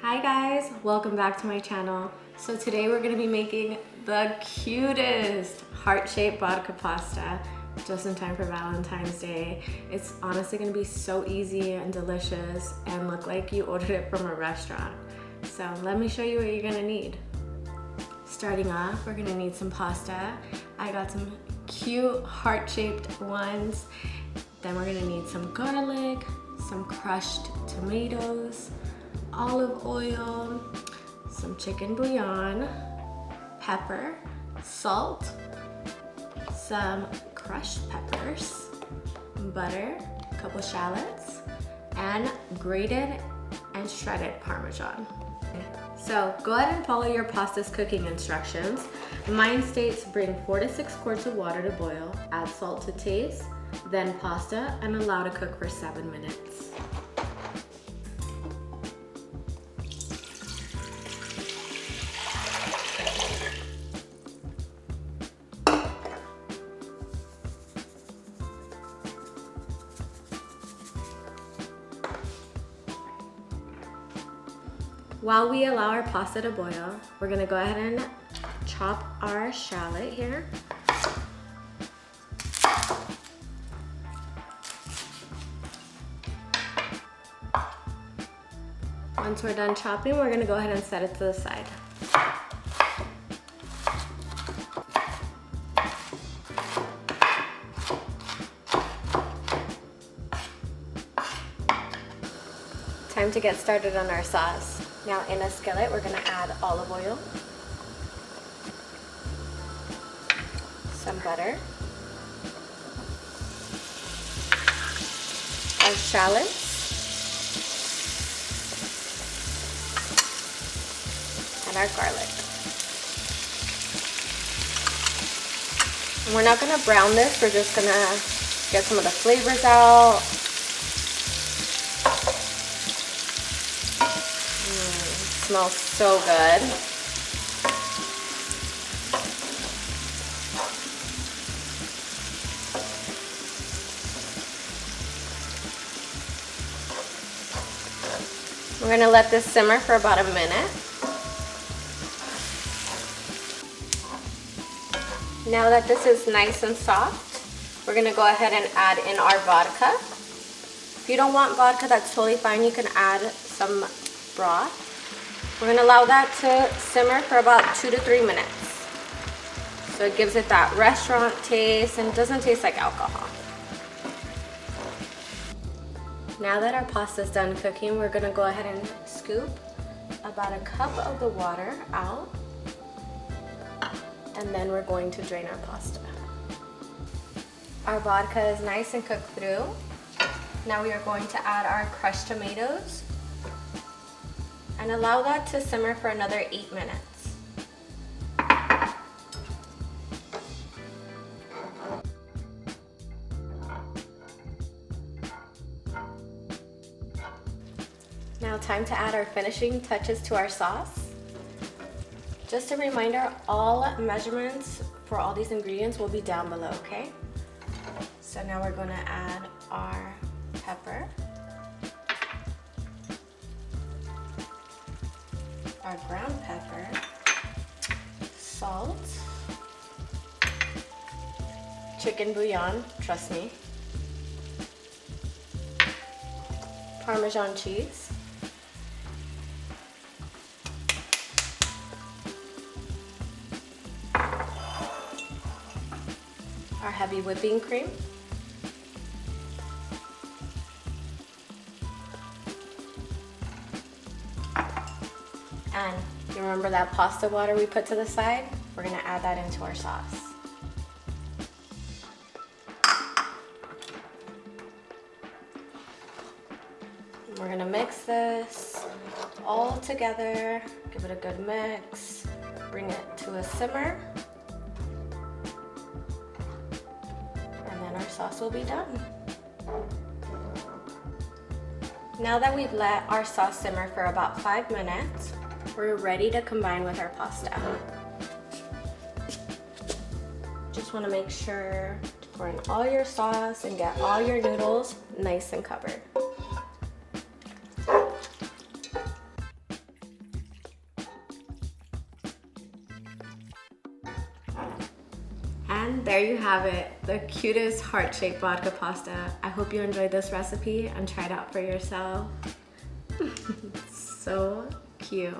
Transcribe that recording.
Hi guys, welcome back to my channel. So today we're gonna be making the cutest heart-shaped vodka pasta just in time for Valentine's Day. It's honestly gonna be so easy and delicious and look like you ordered it from a restaurant. So let me show you what you're gonna need. Starting off, we're gonna need some pasta. I got some cute heart-shaped ones. Then we're gonna need some garlic, some crushed tomatoes, olive oil, some chicken bouillon, pepper, salt, some crushed peppers, butter, a couple shallots, and grated and shredded parmesan. So go ahead and follow your pasta's cooking instructions. Mine states bring 4 to 6 quarts of water to boil, add salt to taste, then pasta, and allow to cook for 7 minutes. While we allow our pasta to boil, we're gonna go ahead and chop our shallot here. Once we're done chopping, we're gonna go ahead and set it to the side. Time to get started on our sauce. Now in a skillet, we're gonna add olive oil, some butter, our shallots, and our garlic. And we're not gonna brown this, we're just gonna get some of the flavors out. Smells so good. We're gonna let this simmer for about a minute. Now that this is nice and soft, we're gonna go ahead and add in our vodka. If you don't want vodka, that's totally fine. You can add some broth. We're gonna allow that to simmer for about 2 to 3 minutes. So it gives it that restaurant taste and doesn't taste like alcohol. Now that our pasta's done cooking, we're gonna go ahead and scoop about a cup of the water out. And then we're going to drain our pasta. Our vodka is nice and cooked through. Now we are going to add our crushed tomatoes and allow that to simmer for another 8 minutes. Now time to add our finishing touches to our sauce. Just a reminder, all measurements for all these ingredients will be down below, okay? So now we're gonna add our pepper, our ground pepper, salt, chicken bouillon, trust me, Parmesan cheese, our heavy whipping cream, and you remember that pasta water we put to the side? We're gonna add that into our sauce. We're gonna mix this all together, give it a good mix, bring it to a simmer, and then our sauce will be done. Now that we've let our sauce simmer for about 5 minutes, we're ready to combine with our pasta. Just want to make sure to pour in all your sauce and get all your noodles nice and covered. there you have it, the cutest heart-shaped vodka pasta. I hope you enjoyed this recipe and try it out for yourself. So cute.